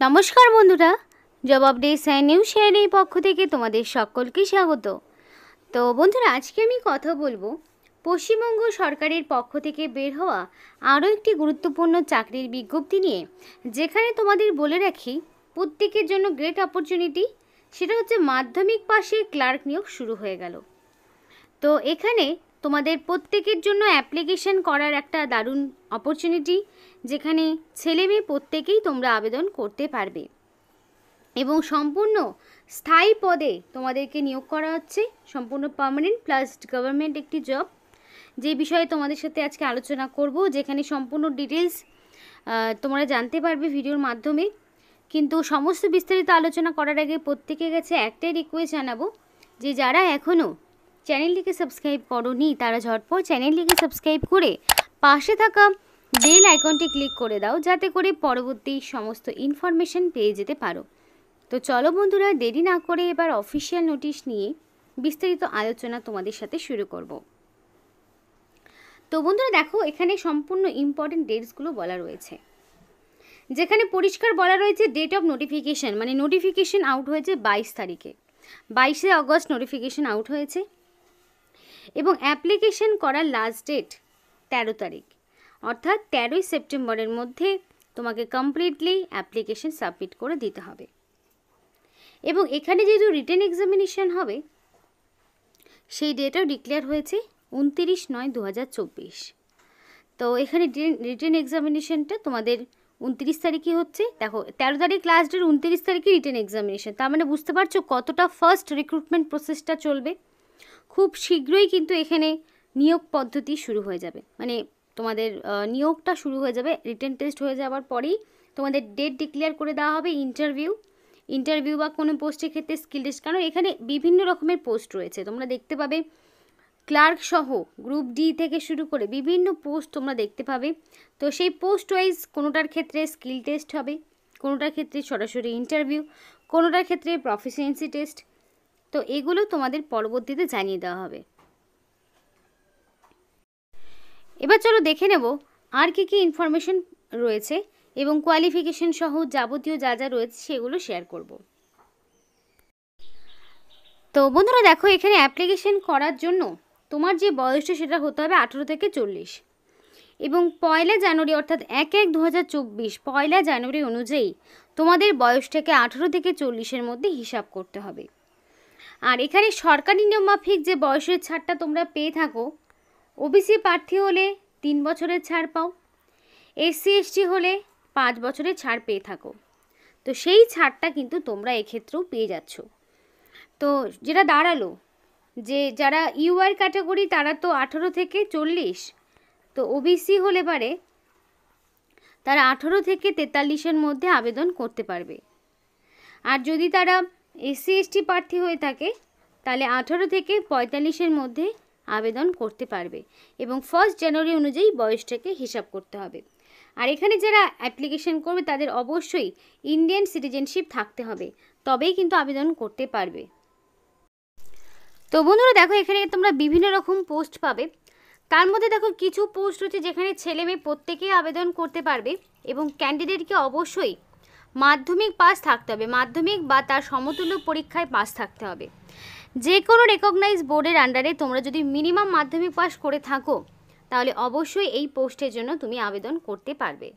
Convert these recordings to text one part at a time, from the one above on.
নমস্কার বন্ধুরা, job updates and news শেয়ারের পক্ষ থেকে তোমাদের সকলকে স্বাগত। তো বন্ধুরা, আজকে আমি কথা বলবো পশ্চিমবঙ্গ সরকারের পক্ষ থেকে বের হওয়া আরও একটি গুরুত্বপূর্ণ চাকরির বিজ্ঞপ্তি নিয়ে, যেখানে তোমাদের বলে রাখি প্রত্যেকের জন্য গ্রেট অপরচুনিটি। সেটা হচ্ছে মাধ্যমিক পাশে ক্লার্ক নিয়োগ শুরু হয়ে গেল। তো এখানে তোমাদের প্রত্যেকের জন্য অ্যাপ্লিকেশন করার একটা দারুণ অপরচুনিটি, যেখানে ছেলে মেয়ে প্রত্যেকেই তোমরা আবেদন করতে পারবে এবং সম্পূর্ণ স্থায়ী পদে তোমাদেরকে নিয়োগ করা হচ্ছে, সম্পূর্ণ পার্মানেন্ট প্লাস গভর্নমেন্ট একটি জব, যে বিষয়ে তোমাদের সাথে আজকে আলোচনা করব, যেখানে সম্পূর্ণ ডিটেলস তোমরা জানতে পারবে ভিডিওর মাধ্যমে। কিন্তু সমস্ত বিস্তারিত আলোচনা করার আগে প্রত্যেকের কাছে একটাই রিকোয়েস্ট জানাবো, যে যারা এখনও চ্যানেলটিকে সাবস্ক্রাইব করোনি তারা ঝটপট চ্যানেলটিকে সাবস্ক্রাইব করে পাশে থাকা বেল আইকনটি ক্লিক করে দাও, যাতে করে পরবর্তী সমস্ত ইনফরমেশন পেয়ে যেতে পারো। তো চলো বন্ধুরা, দেরি না করে এবার অফিসিয়াল নোটিশ নিয়ে বিস্তারিত আলোচনা তোমাদের সাথে শুরু করব। তো বন্ধুরা দেখো, এখানে সম্পূর্ণ ইম্পর্টেন্ট ডেটসগুলো বলা রয়েছে, যেখানে পরিষ্কার বলা রয়েছে ডেট অফ নোটিফিকেশান, মানে নোটিফিকেশান আউট হয়েছে 22 তারিখে, 22শে আগস্ট নোটিফিকেশান আউট হয়েছে এবং অ্যাপ্লিকেশন করার লাস্ট ডেট 13 তারিখ, অর্থাৎ 13ই সেপ্টেম্বরের মধ্যে তোমাকে কমপ্লিটলি অ্যাপ্লিকেশন সাবমিট করে দিতে হবে। এবং এখানে যেহেতু রিটেন এক্সামিনেশন হবে, সেই ডেটও ডিক্লেয়ার হয়েছে 29/9/2024। তো এখানে রিটেন এক্সামিনেশনটা তোমাদের 29 তারিখে হচ্ছে। দেখো, 13 তারিখ লাস্ট ডেট, 29 তারিখে রিটেন এক্সামিনেশন, তার মানে বুঝতে পারছো কতটা ফার্স্ট রিক্রুটমেন্ট প্রসেসটা চলবে। খুব শীঘ্রই কিন্তু এখানে নিয়োগ পদ্ধতি শুরু হয়ে যাবে, মানে তোমাদের নিয়োগটা শুরু হয়ে যাবে। রিটেন টেস্ট হয়ে যাওয়ার পরেই তোমাদের ডেট ডিক্লেয়ার করে দেওয়া হবে। ইন্টারভিউ বা কোনো পোস্টের ক্ষেত্রে স্কিল টেস্ট, কারণ এখানে বিভিন্ন রকমের পোস্ট রয়েছে, তোমরা দেখতে পাবে ক্লার্ক সহ গ্রুপ ডি থেকে শুরু করে বিভিন্ন পোস্ট তোমরা দেখতে পাবে। তো সেই পোস্ট ওয়াইজ কোনোটার ক্ষেত্রে স্কিল টেস্ট হবে, কোনোটার ক্ষেত্রে সরাসরি ইন্টারভিউ, কোনোটার ক্ষেত্রে প্রফিসিয়েন্সি টেস্ট। তো এগুলো তোমাদের পরবর্তীতে জানিয়ে দেওয়া হবে। এবার চলো দেখে নেব আর কি কি ইনফরমেশন রয়েছে এবং কোয়ালিফিকেশন সহ যাবতীয় যা যা রয়েছে সেগুলো শেয়ার করব। তো বন্ধুরা দেখো, এখানে অ্যাপ্লিকেশন করার জন্য তোমার যে বয়সটা সেটা হতে হবে 18 থেকে 40 এবং 1 জানুয়ারি অর্থাৎ 1/1/2024 1 জানুয়ারি অনুযায়ী তোমাদের বয়সটাকে 18 থেকে 40-এর মধ্যে হিসাব করতে হবে। আর এখানে সরকারি নিয়ম মাফিক যে বয়সের ছাড়টা তোমরা পেয়ে থাকো, ওবিসি প্রার্থী হলে 3 বছরের ছাড় পাও, এসসি এসটি হলে 5 বছরের ছাড় পেয়ে থাকো। তো সেই ছাড়টা কিন্তু তোমরা এক্ষেত্রেও পেয়ে যাচ্ছ। তো যেটা দাঁড়ালো যে যারা ইউআর ক্যাটাগরি তারা তো 18 থেকে 40, তো ওবিসি হলে পারে তারা 18 থেকে 43-এর মধ্যে আবেদন করতে পারবে। আর যদি তারা এসসি এসটি প্রার্থী হয়ে থাকে তাহলে 18 থেকে 45-এর মধ্যে আবেদন করতে পারবে এবং 1 জানুয়ারি অনুযায়ী বয়সটাকে হিসাব করতে হবে। আর এখানে যারা অ্যাপ্লিকেশন করবে তাদের অবশ্যই ইন্ডিয়ান সিটিজেনশিপ থাকতে হবে, তবেই কিন্তু আবেদন করতে পারবে। তো বন্ধুরা দেখো, এখানে তোমরা বিভিন্ন রকম পোস্ট পাবে। তার মধ্যে দেখো কিছু পোস্ট রয়েছে যেখানে ছেলে মেয়ে প্রত্যেকেই আবেদন করতে পারবে এবং ক্যান্ডিডেটকে অবশ্যই মাধ্যমিক পাস থাকতে হবে, মাধ্যমিক বা তার সমতুল্য পরীক্ষায় পাস থাকতে হবে। যে কোনো রেকগনাইজ বোর্ডের আন্ডারে তোমরা যদি মিনিমাম মাধ্যমিক পাস করে থাকো তাহলে অবশ্যই এই পোস্টের জন্য তুমি আবেদন করতে পারবে।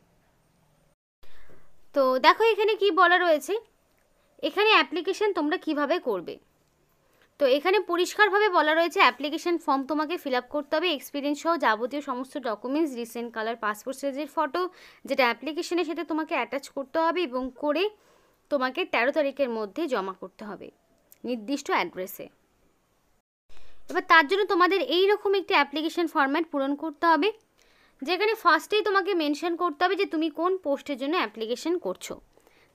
তো দেখো এখানে কি বলা রয়েছে, এখানে অ্যাপ্লিকেশন তোমরা কিভাবে করবে। তো এখানে পরিষ্কারভাবে বলা রয়েছে অ্যাপ্লিকেশন ফর্ম তোমাকে ফিল আপ করতে হবে, এক্সপিরিয়েন্স সহ যাবতীয় সমস্ত ডকুমেন্টস, রিসেন্ট কালার পাসপোর্ট সাইজের ফটো যেটা অ্যাপ্লিকেশনের সাথে তোমাকে অ্যাটাচ করতে হবে এবং করে তোমাকে 13 তারিখের মধ্যে জমা করতে হবে নির্দিষ্ট অ্যাড্রেসে। এবার তার জন্য তোমাদের এই রকম একটি অ্যাপ্লিকেশন ফরম্যাট পূরণ করতে হবে, যেখানে ফার্স্টেই তোমাকে মেনশন করতে হবে যে তুমি কোন পোস্টের জন্য অ্যাপ্লিকেশন করছো।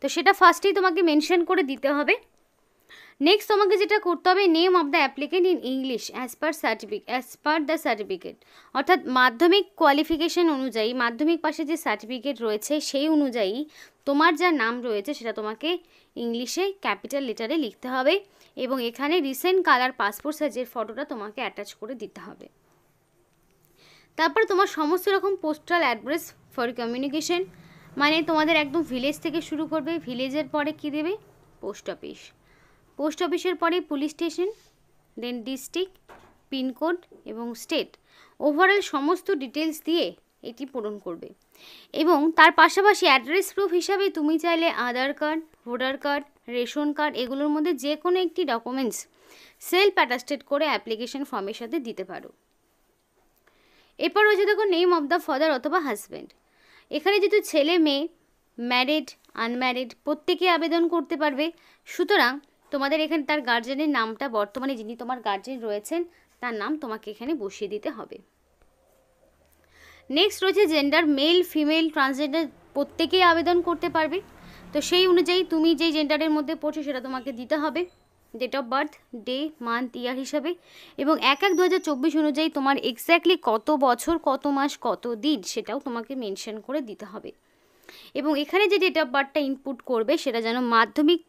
তো সেটা ফার্স্টেই তোমাকে মেনশন করে দিতে হবে। নেক্সট তোমাকে যেটা করতে হবে, name of the applicant in English as per the certificate, অর্থাৎ মাধ্যমিক কোয়ালিফিকেশন অনুযায়ী মাধ্যমিক পাশে যে সার্টিফিকেট রয়েছে সেই অনুযায়ী তোমার যা নাম রয়েছে সেটা তোমাকে ইংলিশে ক্যাপিটাল লেটারে লিখতে হবে এবং এখানে রিসেন্ট কালার পাসপোর্ট সাইজের ফটোটা তোমাকে অ্যাটাচ করে দিতে হবে। তারপর তোমার সমস্ত রকম পোস্টাল অ্যাড্রেস ফর কমিউনিকেশন মানে তোমাদের একদম ভিলেজ থেকে শুরু করবে, ভিলেজের পরে কি দেবে, পোস্ট অফিস, পোস্ট অফিসের পরে পুলিশ স্টেশন, দেন ডিস্ট্রিক্ট, পিনকোড এবং স্টেট, ওভারঅল সমস্ত ডিটেলস দিয়ে এটি পূরণ করবে। এবং তার পাশাপাশি অ্যাড্রেস প্রুফ হিসাবে তুমি চাইলে Aadhaar card, voter card, ration card এগুলোর মধ্যে যে কোনো একটি ডকুমেন্টস সেলফ অ্যাটাস্টেড করে অ্যাপ্লিকেশন ফর্মের সাথে দিতে পারো। এরপর রয়েছে দেখো নেম অফ দ্য ফাদার অথবা হাজব্যান্ড। এখানে যেহেতু ছেলে মেয়ে, ম্যারিড, আনম্যারিড প্রত্যেকে আবেদন করতে পারবে, সুতরাং তোমাদের এখানে তার গার্জেনের নামটা, বর্তমানে যিনি তোমার গার্জেন রয়েছেন তার নাম তোমাকে এখানে বসিয়ে দিতে হবে। নেক্সট রয়েছে জেন্ডার, মেল, ফিমেল, ট্রান্সজেন্ডার প্রত্যেকেই আবেদন করতে পারবে। তো সেই অনুযায়ী তুমি যেই জেন্ডারের মধ্যে পড়ছো সেটা তোমাকে দিতে হবে, date of birth, day, month, year হিসাবে, এবং 1/1/2024 অনুযায়ী তোমার এক্স্যাক্টলি কত বছর, কত মাস, কত দিন সেটাও তোমাকে মেনশন করে দিতে হবে। এবং এখানে যে ডেট অফ বার্থটা ইনপুট করবে সেটা যেন মাধ্যমিক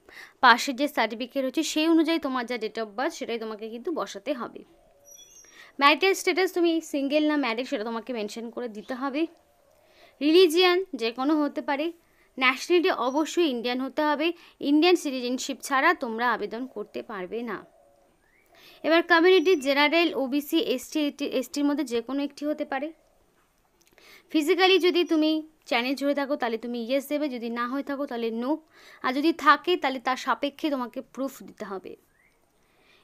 পাশের যে সার্টিফিকেট হচ্ছে সেই অনুযায়ী তোমার যা ডেট অফ বার্থ সেটাই তোমাকে কিন্তু বসাতে হবে। ম্যারিটাল স্ট্যাটাস তুমি সিঙ্গেল না ম্যারিড সেটা তোমাকে মেনশন করে দিতে হবে। রিলিজিয়ান যে কোনো হতে পারে। ন্যাশনালিটি অবশ্যই ইন্ডিয়ান হতে হবে, ইন্ডিয়ান সিটিজেনশিপ ছাড়া তোমরা আবেদন করতে পারবে না। এবার কমিউনিটি, জেনারেল, ওবিসি, এসটির মধ্যে যে কোনো একটি হতে পারে। ফিজিক্যালি যদি তুমি চ্যালেঞ্জ হয়ে থাকো তাহলে তুমি ইয়েস দেবে, যদি না হয়ে থাকো তাহলে নো, আর যদি থাকে তাহলে তার সাপেক্ষে তোমাকে প্রুফ দিতে হবে।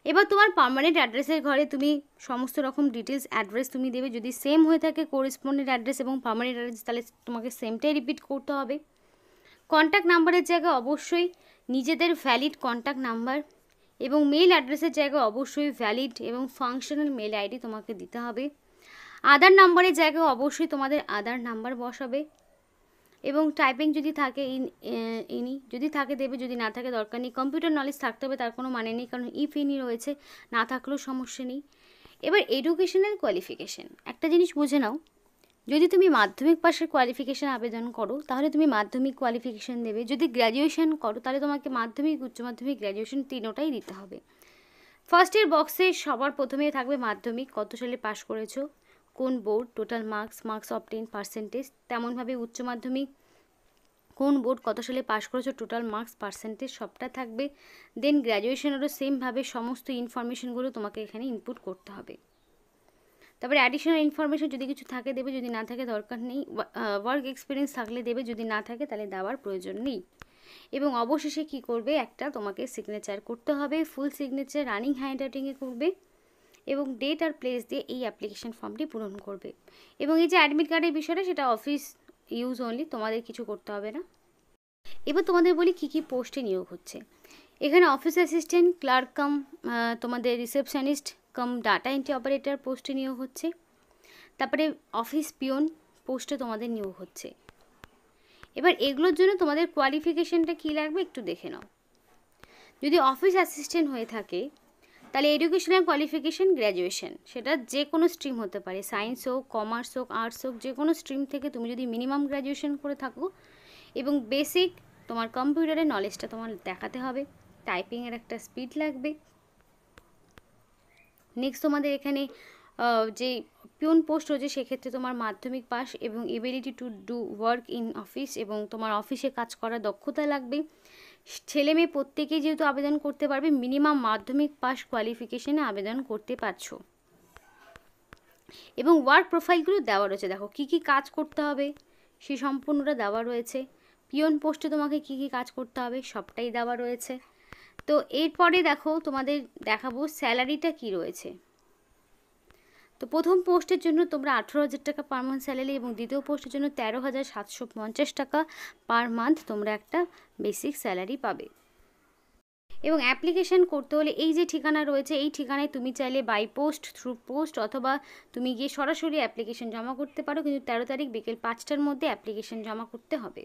এবার তোমার পার্মানেন্ট অ্যাড্রেসের ঘরে তুমি সমস্ত রকম ডিটেলস অ্যাড্রেস তুমি দেবে, যদি সেম হয়ে থাকে করেসপন্ডেন্ট অ্যাড্রেস এবং পার্মানেন্ট অ্যাড্রেস তাহলে তোমাকে সেমটাই রিপিট করতে হবে। কন্ট্যাক্ট নাম্বারের জায়গায় অবশ্যই নিজেদের ভ্যালিড কন্ট্যাক্ট নাম্বার, এবং মেল অ্যাড্রেসের জায়গায় অবশ্যই ভ্যালিড এবং ফাংশনাল মেল আইডি তোমাকে দিতে হবে। আধার নাম্বারের জায়গায় অবশ্যই তোমাদের আধার নাম্বার বসাবে, এবং টাইপিং যদি থাকে যদি থাকে দেবে, যদি না থাকে দরকার নেই। কম্পিউটার নলেজ থাকতে হবে, তার কোনো মানে নেই, কারণ ইফ ইনি রয়েছে, না থাকলেও সমস্যা নেই। এবার এডুকেশনাল কোয়ালিফিকেশান, একটা জিনিস বুঝে নাও, যদি তুমি মাধ্যমিক পাশের কোয়ালিফিকেশান আবেদন করো তাহলে তুমি মাধ্যমিক কোয়ালিফিকেশান দেবে, যদি গ্র্যাজুয়েশন করো তাহলে তোমাকে মাধ্যমিক, উচ্চ মাধ্যমিক, গ্র্যাজুয়েশন তিনোটাই দিতে হবে। ফার্স্টের বক্সে সবার প্রথমে থাকবে মাধ্যমিক, কত সালে পাশ করেছো, কোন board, total marks obtain, percentage, তেমনভাবে উচ্চ মাধ্যমিক কোন বোর্ড, কত সালে পাশ করেছো, টোটাল মার্কস, পার্সেন্টেজ সবটা থাকবে। দেন গ্র্যাজুয়েশনেরও সেমভাবে সমস্ত ইনফরমেশনগুলো তোমাকে এখানে ইনপুট করতে হবে। তারপরে অ্যাডিশনাল ইনফরমেশন যদি কিছু থাকে দেবে, যদি না থাকে দরকার নেই। ওয়ার্ক এক্সপিরিয়েন্স থাকলে দেবে, যদি না থাকে তাহলে দেওয়ার প্রয়োজন নেই। এবং অবশেষে কি করবে, একটা তোমাকে সিগনেচার করতে হবে, ফুল সিগনেচার রানিং হ্যান্ড রাইটিংয়ে করবে, এবং ডেট আর প্লেস দিয়ে এই অ্যাপ্লিকেশন ফর্মটি পূরণ করবে। এবং এই যে অ্যাডমিট কার্ডের বিষয়টা সেটা অফিস ইউজ অনলি, তোমাদের কিছু করতে হবে না। এবার তোমাদের বলি কী কী পোস্টে নিয়োগ হচ্ছে। এখানে অফিস অ্যাসিস্ট্যান্ট, ক্লার্ক কাম তোমাদের রিসেপশনিস্ট কাম ডাটা এন্ট্রি অপারেটর পোস্টে নিয়োগ হচ্ছে। তারপরে অফিস পিওন পোস্টে তোমাদের নিয়োগ হচ্ছে। এবার এগুলোর জন্য তোমাদের কোয়ালিফিকেশানটা কী লাগবে একটু দেখে নাও। যদি অফিস অ্যাসিস্ট্যান্ট হয়ে থাকে তাহলে এডুকেশনাল কোয়ালিফিকেশান গ্র্যাজুয়েশন, সেটা যে কোনো স্ট্রিম হতে পারে, সায়েন্স হোক, কমার্স হোক, আর্টস হোক, যে কোনো স্ট্রিম থেকে তুমি যদি মিনিমাম গ্র্যাজুয়েশন করে থাকো, এবং বেসিক তোমার কম্পিউটারের নলেজটা তোমার দেখাতে হবে, টাইপিংয়ের একটা স্পিড লাগবে। নেক্সট তোমাদের এখানে যে পিওন পোস্ট রয়েছে সেক্ষেত্রে তোমার মাধ্যমিক পাস এবং ability to do work in office, এবং তোমার অফিসে কাজ করার দক্ষতা লাগবে। ছেলে মেয়ে প্রত্যেকেই যেহেতু আবেদন করতে পারবে, মিনিমাম মাধ্যমিক পাস কোয়ালিফিকেশানে আবেদন করতে পারছো। এবং ওয়ার্ক প্রোফাইলগুলো দেওয়া রয়েছে, দেখো কী কী কাজ করতে হবে সে সম্পূর্ণটা দেওয়া রয়েছে। পিওন পোস্টে তোমাকে কী কী কাজ করতে হবে সবটাই দেওয়া রয়েছে। তো এরপরে দেখো তোমাদের দেখাবো স্যালারিটা কী রয়েছে। তো প্রথম পোস্টের জন্য তোমরা 18,000 টাকা পার মান্থ স্যালারি, এবং দ্বিতীয় পোস্টের জন্য 13,750 টাকা পার মান্থ তোমরা একটা বেসিক স্যালারি পাবে। এবং অ্যাপ্লিকেশান করতে হলে এই যে ঠিকানা রয়েছে এই ঠিকানায় তুমি চাইলে বাই পোস্ট, থ্রু পোস্ট, অথবা তুমি গিয়ে সরাসরি অ্যাপ্লিকেশান জমা করতে পারো, কিন্তু 13 তারিখ বিকেল 5টার মধ্যে অ্যাপ্লিকেশান জমা করতে হবে।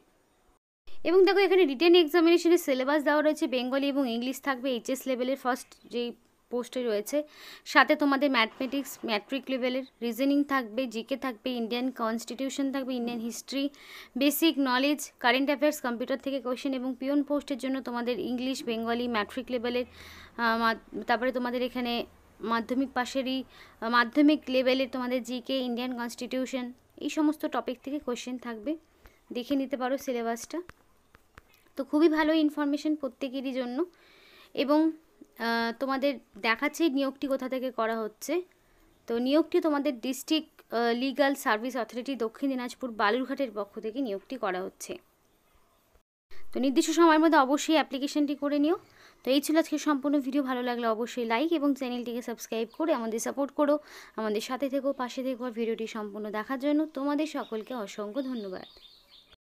এবং দেখো এখানে রিটেন এক্সামিনেশনের সিলেবাস দেওয়া রয়েছে, বেঙ্গলি এবং ইংলিশ থাকবে এইচএস লেভেলের ফার্স্ট যেই পোস্টে রয়েছে, সাথে তোমাদের ম্যাথমেটিক্স ম্যাট্রিক লেভেলের, রিজনিং থাকবে, জিকে থাকবে, ইন্ডিয়ান কনস্টিটিউশন থাকবে, Indian history, basic knowledge, current affairs, computer থেকে কোয়েশ্চেন। এবং পিওন পোস্টের জন্য তোমাদের ইংলিশ, বেঙ্গলি, ম্যাট্রিক লেভেলের, তারপরে তোমাদের এখানে মাধ্যমিক পাশেরই মাধ্যমিক লেভেলের তোমাদের জিকে, ইন্ডিয়ান কনস্টিটিউশন, এই সমস্ত টপিক থেকে কোয়েশ্চেন থাকবে। দেখে নিতে পারো সিলেবাসটা। তো খুবই ভালো ইনফরমেশন প্রত্যেকেরই জন্য। এবং তোমাদের দেখাচ্ছে নিয়োগটি কোথা থেকে করা হচ্ছে। তো নিয়োগটি তোমাদের ডিস্ট্রিক্ট লিগ্যাল সার্ভিস অথরিটি দক্ষিণ দিনাজপুর বালুরঘাটের পক্ষ থেকে নিয়োগটি করা হচ্ছে। তো নির্দিষ্ট সময়ের মধ্যে অবশ্যই অ্যাপ্লিকেশনটি করে নিও। তো এই ছিল আজকে সম্পূর্ণ ভিডিও। ভালো লাগলে অবশ্যই লাইক এবং চ্যানেলটিকে সাবস্ক্রাইব করে আমাদের সাপোর্ট করো, আমাদের সাথে থেকো, পাশে থেকো। ভিডিওটি সম্পূর্ণ দেখার জন্য তোমাদের সকলকে অসংখ্য ধন্যবাদ।